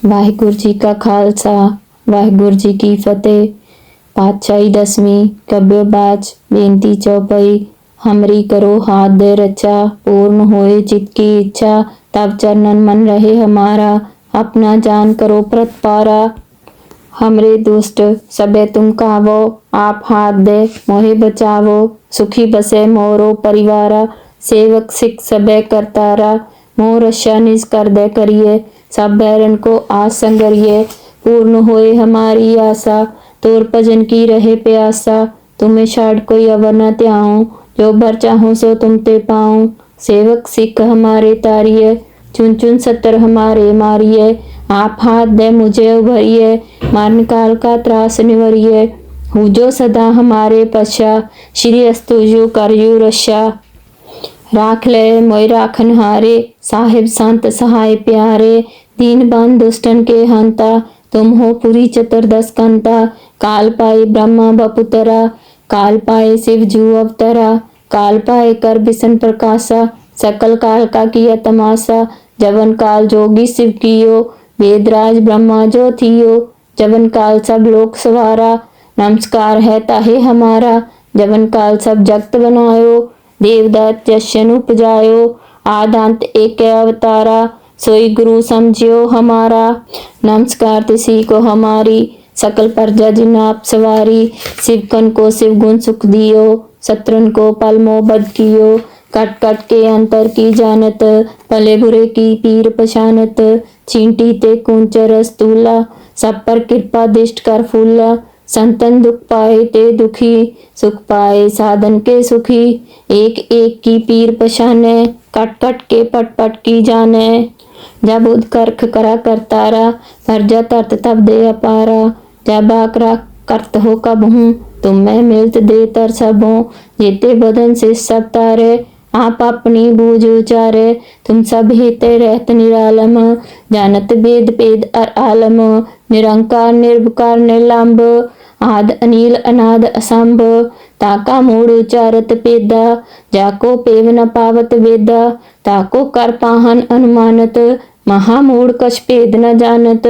ਵਾਹਿਗੁਰੂ ਜੀ ਕਾ ਖਾਲਸਾ ਵਾਹਿਗੁਰੂ ਜੀ ਕੀ ਫਤਿਹ। ਪਾਤਸ਼ਾਹੀ ਦਸਵੀਂ ਕਬਿਓ ਬਾਚ ਬੇਨਤੀ ਚੌਪਈ। हमरी करो हाथ दे रचा, पूर्ण होए चित की इच्छा, तब चरणन मन रहे हमारा, अपना जान करो प्रतपारा। हमरे दुष्ट सबे तुम कावो, आप हाथ दे मोहे बचावो, सुखी बसे मोरो परिवारा, सेवक सिख सबे करतारा, मोह रक्षा निज कर दे करिए, सब बैरन को आस संगरिए, पूर्ण होए हमारी आशा, तोर भजन की रहे प्यासा, तुम्हें छाड़ कोई अवर न त्याऊं, जो भर चाहूं सो तुम ते पाऊं। सेवक सिख हमारे तारिये, चुन चुन सत्तर हमारे मारिये, आप हाथ दे मुझे उभरिये, मरण काल का त्रास निवरिये, हूँ जो सदा हमारे पश्चा, श्री अस्तुजु करयु रक्षा। राख ले मोय राखन हारे, साहिब संत सहाय प्यारे, दीन बंद दुष्टन के हंता, तुम हो पुरी चतुर्दश कंता, काल पाए ब्रह्मा बपुतरा, काल पाए शिव जू अवतरा, काल पाए कर बिसन प्रकाशा, सकल काल का किया तमाशा, जवन काल जोगी शिव कियो, वेदराज ब्रह्मा जो थियो, जवन काल सब लोक सवारा, नमस्कार है ताहे हमारा, जवन काल सब जगत बनायो, देवदत्त यशन उपजायो, आदांत एक अवतारा, सोई गुरु समझियो हमारा, नमस्कार तिसी को हमारी, सकल प्रजा जिन आप सवारी, शिवकन को शिव गुण सुख दियो, शत्रुन को पल मोह बद कियो, कट कट के अंतर की जानत, भले बुरे की पीर पछानत, चींटी ते कुंचर स्तूला, सब पर कृपा दिष्ट कर फूला, संतन दुख पाए ते दुखी, सुख पाए साधन के सुखी, एक एक की पीर पछाने, कट कट के पट पट की जाने, जब उदकर्ख करा करतारा, प्रजा तरत तब दे अपारा, जब आकरा करत हो कब हूँ, तुम मैं मिलत दे तर सब हो, जेते बदन से सब तारे, आप अपनी बूझ उचारे, तुम सब हेते रहत निरालम, जानत वेद पेद अर आलम, निरंकार निर्विकार निर्लंब, आद अनिल अनाद असंभ, ताका मूड उचारत पेदा, जाको पेव न पावत वेदा, ताको कर पाहन अनुमानत, महामूड कछ भेद न जानत,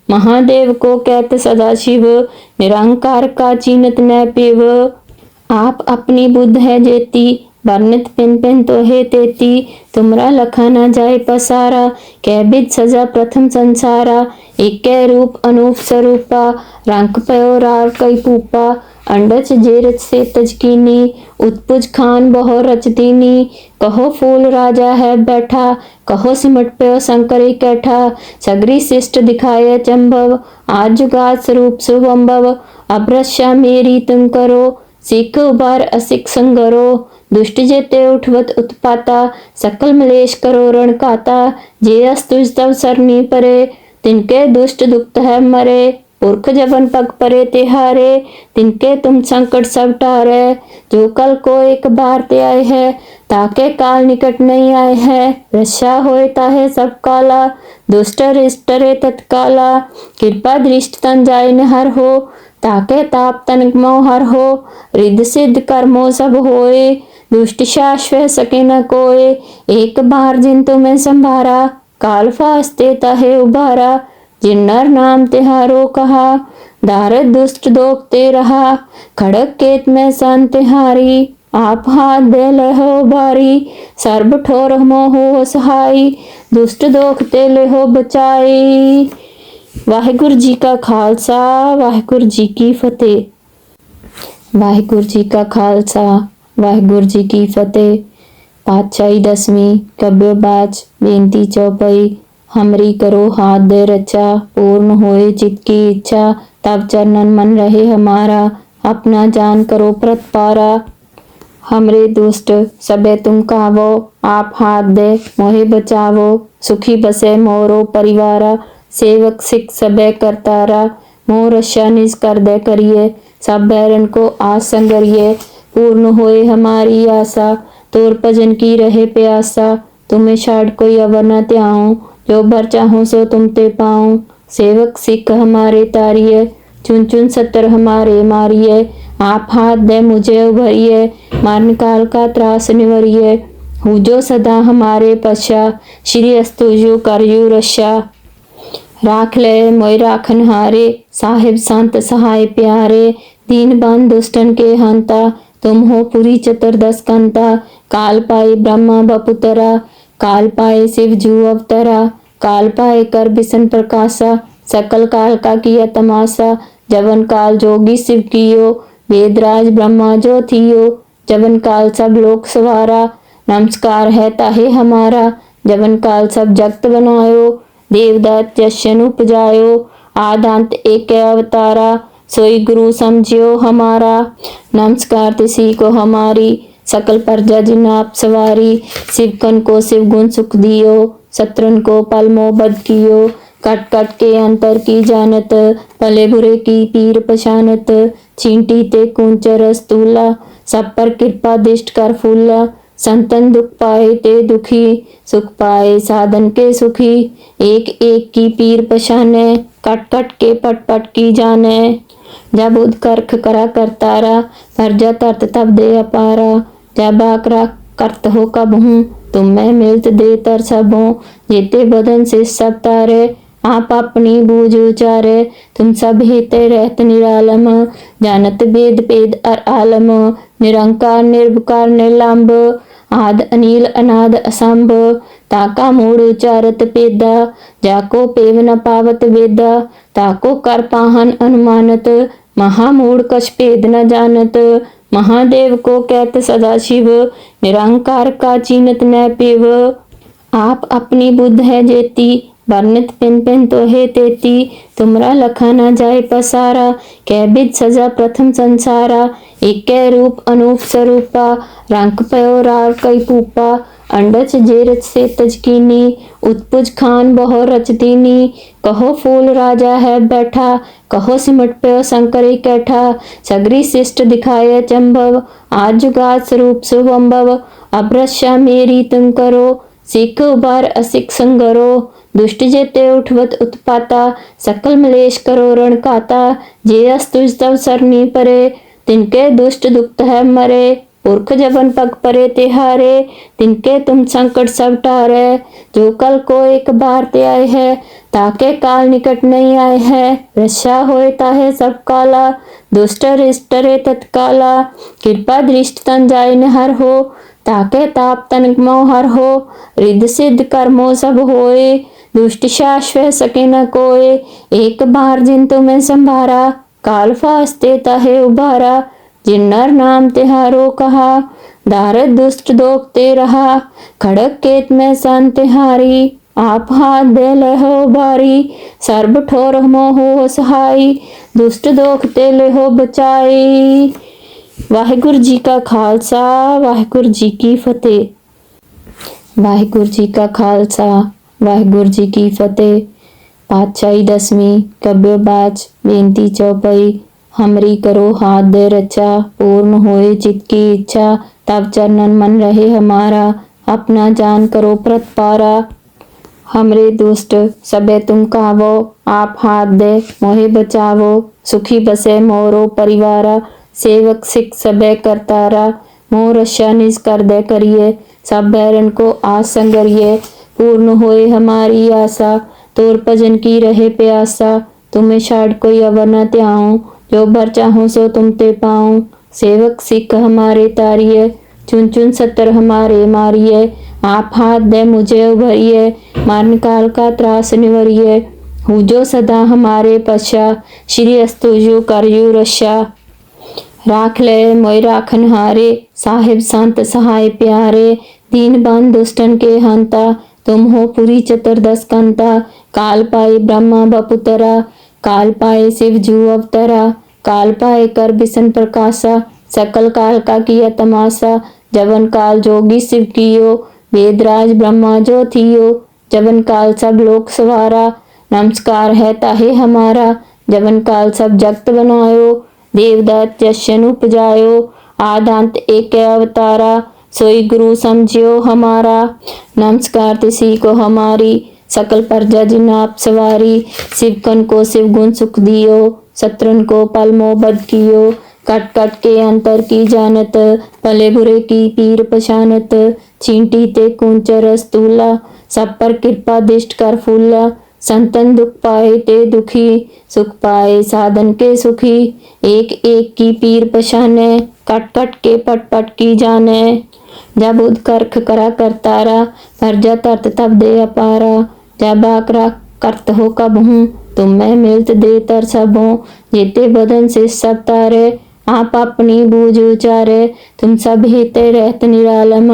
महादेव को कहत सदा शिव, निरंकार का चीनत न पिव, आप अपनी बुद्ध है जेती, वर्णित पिन पिन तो है तेती, तुमरा लखा न जाए पसारा, कै बिद सजा प्रथम संसारा, एक रूप अनूप स्वरूपा, रंग पयो रार कई पूपा, अंडच जेरच से तजकीनी, उत्पुज खान बहु रच दीनी, कहो फूल राजा है बैठा, कहो सिमट पयो शंकर कैठा, सगरी शिष्ट दिखाए चंभव, आज जुगात स्वरूप शुभम्भव, अब रक्षा मेरी तुम करो, सिख उबार असिख संगरो, दुष्ट जेते उठवत उत्पाता, सकल मलेश करो रणकाता, जे अस्तुज तव सरनी परे, तिनके दुष्ट दुखत है मरे, पुरख जबन पग परे तिहारे, तिनके तुम संकट सब टारे, जो कल को एक बार ते आए है, ताके काल निकट नहीं आए है, रक्षा होए ताहे सब काला, दुष्ट रिष्ट रे तत्काला, कृपा दृष्ट तन जाय निहर हो, ताके ताप तन मोहर हो, रिद्ध सिद्ध कर्मो सब होए, दुष्ट शाश्वत सके न कोय, एक बार जिन तुम्हें संभारा, काल फास्ते ताहे उबारा, जिन्नर नाम तिहारो कहा, दारद दुष्ट दोखते रहा, खड़क केत में सन तिहारी, आप हाथ दे लहो बारी, सर्ब ठोर मोहो सहाई, दुष्ट दोखते लेहो बचाई। वाहिगुरु जी का खालसा वाहिगुरु जी की फतेह। वाहिगुरु जी का खालसा वाहिगुरु जी की फतेह। पातशाही दसवीं कबीर बाच बेनती चौपई। हमरी करो हाथ दे रचा, पूर्ण होए चित की इच्छा, तब चरणन मन रहे हमारा, अपना जान करो प्रतपारा। हमरे दुष्ट सबे तुम कावो, आप हाथ दे मोहे बचावो, सुखी बसे मोरो परिवारा, सेवक सिख सबे करतारा, मोह रक्षा निज कर दे करिए, सब बैरन को आस संगरिए, पूर्ण होए हमारी आशा, तोर भजन की रहे प्यासा, तुम्हें छाड़ कोई अवर न त्याऊं, जो भर चाहूं सो तुम ते पाऊं। सेवक सिख हमारे तारिये, चुन चुन सत्तर हमारे मारिये, आप हाथ दे मुझे उभरिये, मरण काल का त्रास निवरिये, हूँ जो सदा हमारे पश्चा, श्री अस्तुजु करयु रक्षा। राख ले मोय राखन हारे, साहिब संत सहाय प्यारे, दीन बंद दुष्टन के हंता, तुम हो पुरी चतुर्दश कंता। काल पाए ब्रह्मा बपुतरा, काल पाए शिव जू अवतरा, काल पाए कर बिसन प्रकाशा, सकल काल का किया तमाशा। जवन काल जोगी शिव कियो, वेदराज ब्रह्मा जो थियो, जवन काल सब लोक सवारा, नमस्कार है ताहे हमारा। जवन काल सब जगत बनायो, देवदत्त यशन उपजायो, आदांत एक अवतारा, सोई गुरु समझियो हमारा। नमस्कार तिसी को हमारी, सकल प्रजा जिन आप सवारी। शिवकन को शिव गुण सुख दियो, शत्रुन को पल मोह बद कियो। कट कट के अंतर की जानत, भले बुरे की पीर पशानत। चींटी ते कुंचर स्तूला, सब पर कृपा दिष्ट कर फूला। संतन दुख पाए ते दुखी, सुख पाए साधन के सुखी। एक एक की पीर पशाने, कट कट के पट पट की जाने। जब उद करख करा करतारा, प्रजा तरत तब दे अपारा। जब आकरा करत हो कब हूँ, तुम मैं मिलत दे तर सब हो। जेते बदन से सब तारे, आप अपनी बूझ उचारे। तुम सब हेते रहत निरालम, जानत वेद पेद अर आलम। निरंकार निर्विकार निर्लंब, आद अनिल अनाद असंभ। ताका मूड उचारत पेदा, जाको पेव न पावत वेदा। ताको कर पाहन अनुमानत, महामूड कछ भेद न जानत। महादेव को कहत सदा शिव, निरंकार का चीनत न पिव। आप अपनी बुद्ध है जेती, वर्णित पिन पिन तो है तेती। तुमरा लखा न जाए पसारा, कै बिद सजा प्रथम संसारा। एक रूप अनूप स्वरूपा, रंक पयो रार कई पूपा। अंडच जेरच से तजकीनी, उत्पुज खान बहु रच दीनी। कहो फूल राजा है बैठा, कहो सिमट पे शंकर कैठा। सगरी शिष्ट दिखाए चंभव, आज जुगात स्वरूप शुभम्भव। अब रक्षा मेरी तुम करो, सिख उबार असिक संगरो। दुष्ट जेते उठवत उत्पाता, सकल मलेश करो रण काता। जे अस्तुज तव सरनी परे, तिनके दुष्ट दुख है मरे। पुरख जबन पग परे तिहारे, तिनके तुम संकट सब टारे। जो कल को एक बार ते आए है, ताके काल निकट नहीं आए है। रक्षा होए ताहे सब काला, दुष्ट रिष्ट रे तत्काला। कृपा दृष्ट तन जाय निहर हो, ताके ताप तन मोहर हो। रिद्ध सिद्ध कर्मो सब होए, दुष्ट शाश्वत सके न कोय। एक बार जिन तुम्हें संभारा, काल फास्ते ताहे उबारा। जिन्नर नाम तिहारो कहा, दारद दुष्ट दोखते रहा। खड़क केत में सन तिहारी, आप हाथ दे ले हो बारी। सर्ब ठोर मोह सहाई, दुष्ट दोखते ले हो बचाई। वाहिगुरु जी का खालसा, वाहिगुरु जी की फतेह। वाहिगुरु जी का खालसा, वाहिगुरु जी की फतेह। पातशाही दसवीं कब्यबाज बेनती चौपाई। हमरी करो हाथ दे रचा, पूर्ण होए चित की इच्छा। तब चरणन मन रहे हमारा, अपना जान करो प्रतपारा। हमरे दुष्ट सबे तुम कावो, आप हाथ दे मोहे बचावो। सुखी बसे मोरो परिवारा, सेवक सिख सबे करतारा। मोर रक्षा निज कर दे करिए, सब बैरन को आस संगरिए। पूर्ण होए हमारी आशा, तोर भजन की रहे प्यासा। तुम्हें छाड़ कोई अवर न त्याऊं, जो भर चाहूं सो तुम ते पाऊं। सेवक सिख हमारे तारिये, चुन चुन सत्तर हमारे मारिये। आप हाथ दे मुझे उभरिए, मरण काल का त्रास निवरिए। हुजो सदा हमारे पश्चा, श्री अस्तुजु करयु रक्षा। राख ले मोय राखन हारे, साहिब संत सहाय प्यारे। दीन बंद दुष्टन के हंता, तुम हो पुरी चतुर्दश कंता। काल पाए ब्रह्मा बपुतरा, काल पाए शिव जू अवतरा। काल पाए कर बिसन प्रकाशा, सकल काल का किया तमाशा। जवन काल जोगी शिव कियो, वेदराज ब्रह्मा जो थियो। जवन काल सब लोक सवारा, नमस्कार है ताहे हमारा। जवन काल सब जगत बनायो, देवदत्त यशन उपजायो। आदांत एक अवतारा, सोई गुरु समझियो हमारा। नमस्कार तिसी को हमारी, सकल प्रजा जिन आप सवारी। शिवकन को शिव गुण सुख दियो, शत्रुन को पल मोह बद कियो। कट कट के अंतर की जानत, भले बुरे की पीर पशानत। चींटी ते कुंचर स्तूला, सब पर कृपा दिष्ट कर फूला। संतन दुख पाए ते दुखी, सुख पाए साधन के सुखी। एक एक की पीर पशाने, कट कट के पट पट की जाने। जब उदकर्ख करा करतारा, प्रजा तरत तब दे अपारा। जब आकरा करत हो कब हूँ, तुम मैं मिलत दे तर सब हो। जेते बदन से सब तारे, आप अपनी बूझ उचारे। तुम सब हेते रहत निरालम,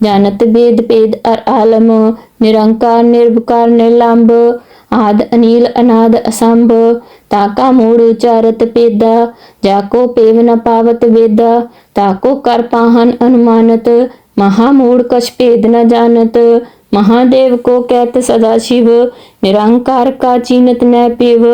जानत वेद पेद अर आलम। निरंकार निर्विकार निर्लंब, आद अनिल अनाद असंभ। ताका मूड उचारत पेदा, जाको पेव न पावत वेदा। ताको कर पाहन अनुमानत, महामूढ़ कछ भेद न जानत। महादेव को कहत सदा शिव, निरंकार का चीनत न पेव।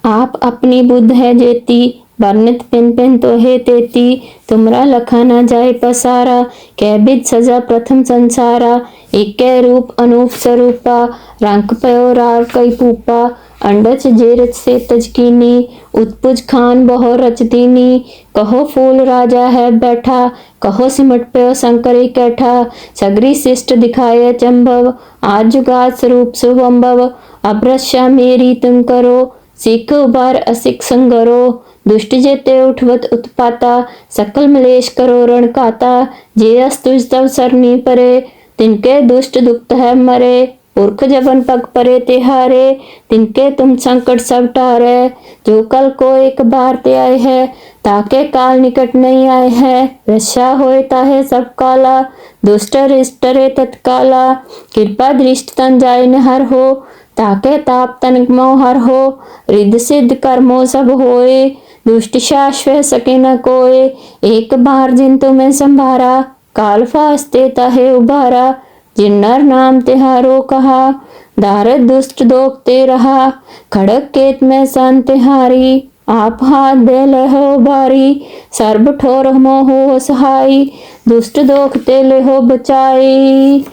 आप अपनी बुद्ध है जेती, वर्णित पिन पिन तो है तेती। तुमरा लखा न जाए पसारा, कै बिद सजा प्रथम संसारा। एक रूप अनूप स्वरूपा, रंग पयो राव कई पूपा। अंडच जेरच से तजकीनी, उत्पुज खान बहु रच दीनी। कहो फूल राजा है बैठा, कहो सिमट पयो शंकर कैठा। सगरी शिष्ट दिखाए चंभव, आज जुगात स्वरूप शुभम्भव। अभ्रशा मेरी तुम करो, सिख उबार असिक संगरो। दुष्ट जेते उठवत उत्पाता, सकल मलेश करो रण काता। जे अस तुझ तब सरनी परे, तिनके दुष्ट दुखत है मरे। पुरख जबन पग परे तिहारे, तिनके तुम संकट सब टारे। जो कल को एक बार ते आए है, ताके काल निकट नहीं आए है। रक्षा होए ताहे सब काला, दुष्ट रिष्ट रे तत्काला। कृपा दृष्ट तन जाय नहर हो, ताके ताप तन मोहर हो। रिद्ध सिद्ध कर्मो सब होए, दुष्ट शाश्वत सके न कोय। एक बार जिन तुम्हें संभारा, काल फास्ते ताहे उबारा। जिन्नर नाम तिहारो कहा, दारद दुष्ट दोखते रहा। खड़क केत में सन तिहारी, आप हाथ दे लहो बारी। सर्ब ठोर मोहो सहाई, दुष्ट दोखते लेहो बचाई।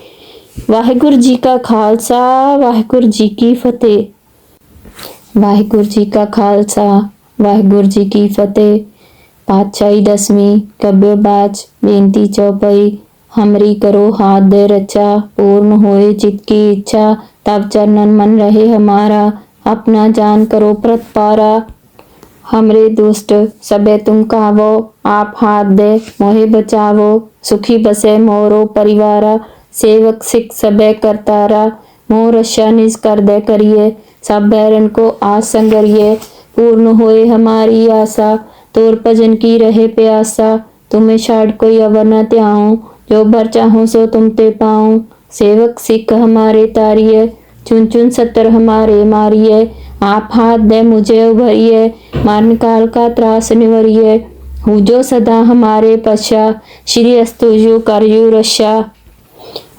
वाहिगुरु जी का खालसा, वाहिगुरु जी की फतेह। वाहिगुरु जी का खालसा, वाहिगुरु जी की फतेह। पातशाही दसवीं कब्यबाज बेनती चौपाई। हमरी करो हाथ दे रचा, पूर्ण होए चित की इच्छा। तब चरणन मन रहे हमारा, अपना जान करो प्रतपारा। हमरे दुष्ट सबे तुम कावो, आप हाथ दे मोहे बचावो। सुखी बसे मोरो परिवारा, सेवक सिख सबे करतारा। मोर रक्षा निज कर दे करिए, सब बैरन को आस संगरिए। पूर्ण होए हमारी आशा, तोर भजन की रहे प्यासा। तुम्हें छाड़ कोई अवर न त्याऊं, जो भर चाहूं सो तुम ते पाऊं। सेवक सिख हमारे तारिये, चुन चुन सतर हमारे मारिये। आप हाथ दे मुझे उभरिए, मरण काल का त्रास निवरिए। हुजो सदा हमारे पश्चा, श्री अस्तुजो करयु रक्षा।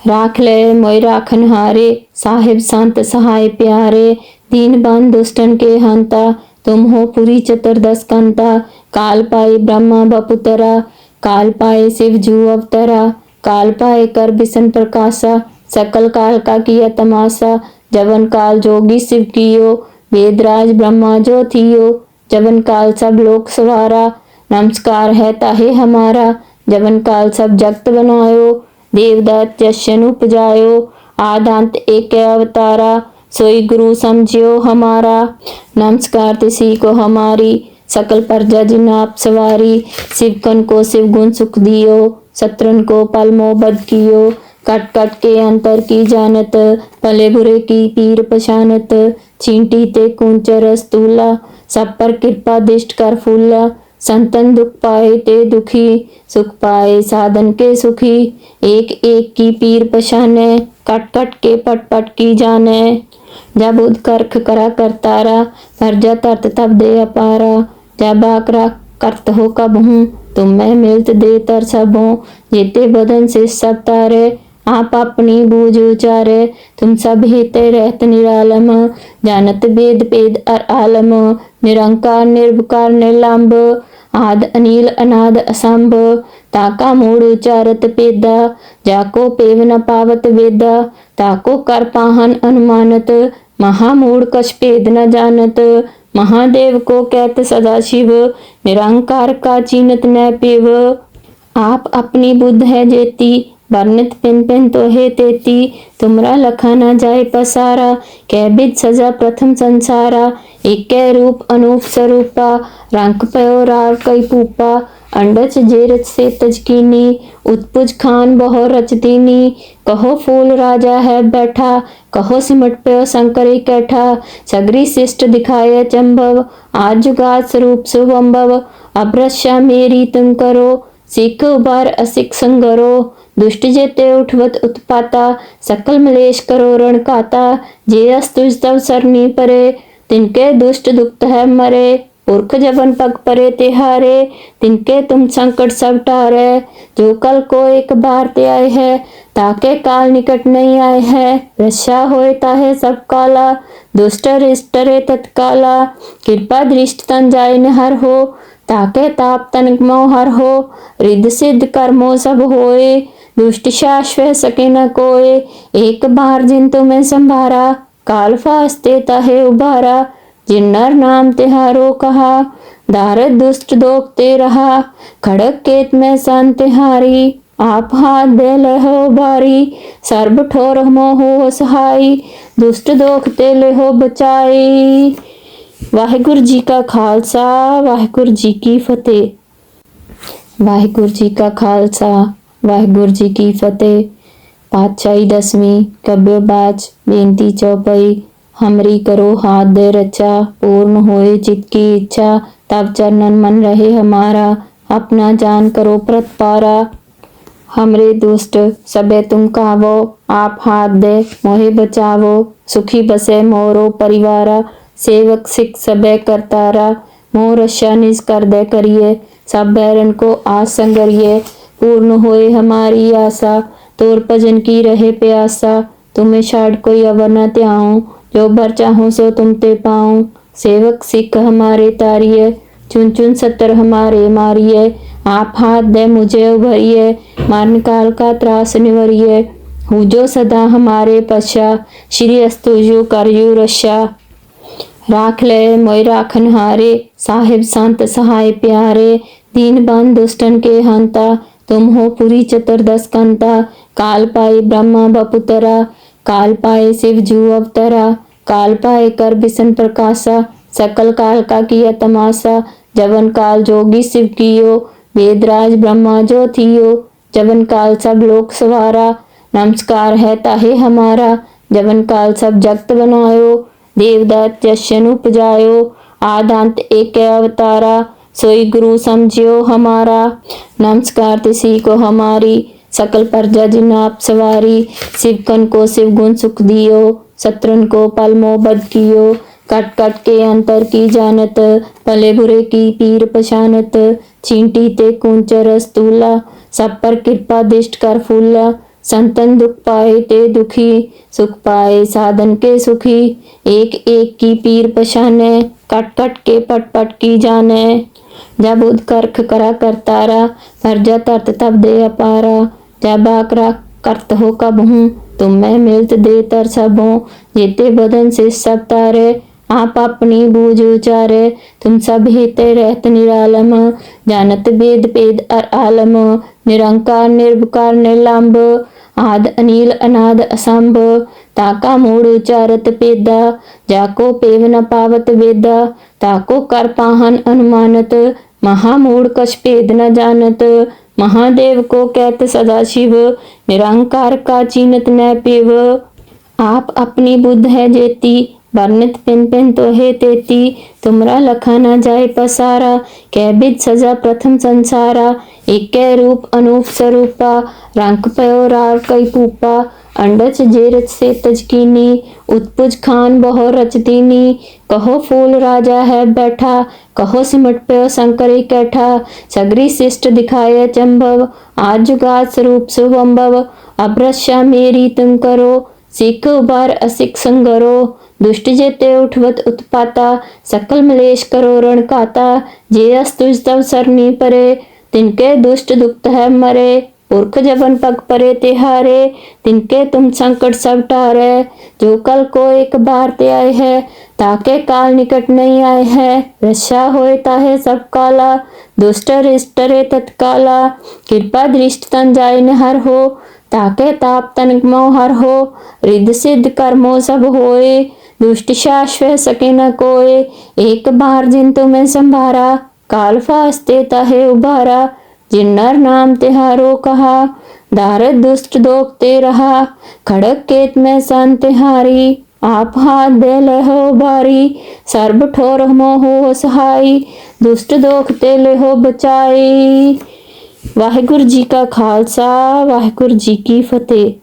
राख ले मोय राखन हारे, साहिब संत सहाय प्यारे। दीन बंद दुष्टन के हंता, तुम हो पुरी चतुर्दश कंता। काल पाए ब्रह्मा बपुतरा, काल पाए शिव जू अवतरा। काल पाए कर बिसन प्रकाशा, सकल काल का किया तमाशा। जवन काल जोगी शिव कियो, वेदराज ब्रह्मा जो थियो। जवन काल सब लोक सवारा, नमस्कार है ताहे हमारा। जवन काल सब जगत बनायो, देवदत्त यशन उपजायो। आदांत एक अवतारा, सोई गुरु समझियो हमारा। नमस्कार तिसी को हमारी, सकल प्रजा जिन आप सवारी। शिवकन को शिव गुण सुख दियो, शत्रुन को पल मोह बद कियो। कट कट के अंतर की जानत, भले बुरे की पीर पछानत। चींटी ते कुंचर स्तूला, सब पर कृपा दिष्ट कर फूला। संतन दुख पाए ते दुखी, सुख पाए साधन के सुखी। एक एक की पीर पछाने, कट कट के पट पट की जाने। जब उदकर्ख करा करतारा, प्रजा तरत तब दे अपारा। जब आकरा करत हो कब हूँ, तुम मैं मिलत दे तर सब हो। जेते बदन से सब तारे, आप अपनी बूझ उचारे। तुम सब हेते रहत निरालम, जानत वेद पेद अर आलम। निरंकार निर्विकार निर्लंब, आद अनिल अनाद असंभ। ताका मूड उचारत पेदा, जाको पेव न पावत वेदा। ताको कर पाहन अनुमानत, महामूढ़ कछ भेद न जानत। महादेव को कहत सदा शिव, निरंकार का चीनत न पेव। आप अपनी बुद्ध है जेती, वर्णित पिन पिन तो हे तेती, तुमरा लखा न जाए पसारा। कै बिद सजा प्रथम संसारा, एक रूप अनूप स्वरूपा। रंक पयो राव कई पूपा, अंडच जेरच से तजकीनी। उत्पुज खान बहु रच दीनी, कहो फूल राजा है बैठा। कहो सिमट पयो शंकर कैठा, सगरी शिष्ट दिखाए चंभव। आज जुगात स्वरूप शुभम्भव, अब रक्षा मेरी तुम करो। सिख उबार असिक संगरो, दुष्ट जेते उठवत उत्पाता। सकल मलेश करो रण काता, जे अस तुझ तव सरनी परे। तिनके दुष्ट दुखत है मरे, पुरख जबन पग परे तिहारे। तिनके तुम संकट सब टारे, जो कल को एक बार ते आए है। ताके काल निकट नहीं आए है, रक्षा होए ताहे सब काला। दुष्ट रिष्ट रे तत्काला, कृपा दृष्ट तन जाय निहर हो। ताके ताप तन मोहर हो, रिद्ध सिद्ध कर्मो सब होए। दुष्ट शाश्वत सके न कोय, एक बार जिन तुम्हें संभारा। काल फास्ते ताहे उबारा, जिन्नर नाम तिहारो कहा। दारद दुष्ट दोखते रहा, खड़क केत में सन तिहारी। आप हाथ दे लहो बारी, सर्ब ठोर मोह सहाई। दुष्ट दोखते लेहो बचाई। वाहिगुरु जी का खालसा, वाहिगुरु जी की फतेह। वाहिगुरु जी का खालसा, वाहिगुरु जी की फतेह। पातशाही दसवीं कब्यबाज बेनती चौपाई। हमरी करो हाथ दे रचा, पूर्ण होए चित की इच्छा। तब चरणन मन रहे हमारा, अपना जान करो प्रतपारा। हमरे दुष्ट सबे तुम कावो, आप हाथ दे मोहे बचावो। सुखी बसे मोरो परिवारा, सेवक सिख सबे करतारा। मोर रक्षा निज कर दे करिए, सब बैरन को आस संगरिए। पूर्ण होए हमारी आशा, तोर भजन की रहे प्यासा। तुम्हें छाड़ कोई अवर न त्याऊं, जो भर चाहूं सो तुम ते पाऊं। सेवक सिख हमारे तारिये, चुन चुन सत्तर हमारे मारिये। आप हाथ दे मुझे उभरिए, मरण काल का त्रास निवरिए। हूँ जो सदा हमारे पश्चा, श्री अस्तुजु करयु रक्षा। राख ले मोय राखन हारे, साहिब संत सहाय प्यारे। दीन बंद दुष्टन के हंता, तुम हो पुरी चतुर्दश कंता। काल पाए ब्रह्मा बपुतरा, काल पाए शिव जू अवतरा। काल पाए कर बिसन प्रकाशा, सकल काल का किया तमाशा। जवन काल जोगी शिव कियो, वेदराज ब्रह्मा जो थियो। जवन काल सब लोक सवारा, नमस्कार है ताहे हमारा। जवन काल सब जगत बनायो, देवदत्त यशन उपजायो। आदांत एक अवतारा, सोई गुरु समझियो हमारा। नमस्कार तिसी को हमारी, सकल प्रजा जिन आप सवारी। शिवकन को शिव गुण सुख दियो, शत्रन को पल मोह बद कियो। कट कट के अंतर की जानत, भले बुरे की पीर पछानत। चींटी ते कुंचर स्तूला, सब पर कृपा दिष्ट कर फूला। संतन दुख पाए ते दुखी, सुख पाए साधन के सुखी। एक एक की पीर पछाने, कट कट के पट पट की जाने। जब उदकर्ख करा करतारा, प्रजा तरत तब दे अपारा। जब आकरा करत हो कब हूँ, तुम मैं मिलत दे तर सब हूँ। जेते बदन से सब तारे, आप अपनी बूझ उचारे। तुम सब हेते रहत निरालम, जानत वेद पेद अर आलम। निरंकार निर्विकार निर्लंब, आद अनिल अनाद असंभ। ताका मूड उचारत पेदा, जाको पेव न पावत वेदा। ताको कर पाहन अनुमानत, महामूड कछ पेद न जानत। महादेव को कहत सदा शिव, निरंकार का चीनत न पेव। आप अपनी बुद्ध है जेती, वर्णित पिन पिन तो हे तेती। तुमरा लखा न जाए पसारा, कै बिद सजा प्रथम संसारा। एक रूप अनूप स्वरूपा, रंक पयो राव कई पूपा। अंडच जेरच से तजकीनी, उत्पुज खान बहु रच दीनी। कहो फूल राजा है बैठा, कहो सिमट पयो शंकर कैठा। सगरी शिष्ट दिखाए चंभव, आज जुगात स्वरूप शुभम्भव। अब रक्षा मेरी तुम करो, सिख उबार असिक संगरो। दुष्ट जेते उठवत उत्पाता, सकल मलेश करो रण काता। जे अस तुझ तव सरनी परे, तिनके दुष्ट दुखत है मरे। पुरख जबन पग परे तिहारे, तिनके तुम संकट सब टारे। जो कल को एक बार ते आए है, ताके काल निकट नहीं आए है। रक्षा होए ताहे सब काला, दुष्ट रिष्ट रे तत्काला। कृपा दृष्ट तन जाय निहर हो। ताके ताप तनिक मोह हर हो, रिद्ध सिद्ध कर्मो सब होए, दुष्ट शाश्व सके न कोय। एक बार जिन तुम्हें संभारा, काल फास्ते तहे उबारा। जिन नर नाम तिहारो कहा, दारद दुष्ट दोखते रहा। खड़क केत में सन तिहारी, आप हाथ दे लेहो बारी। सर्ब ठोर मोहो सहाई, दुष्ट दोखते लेहो बचाई। वाहिगुरु जी का खालसा, वाहिगुरु जी की फतेह।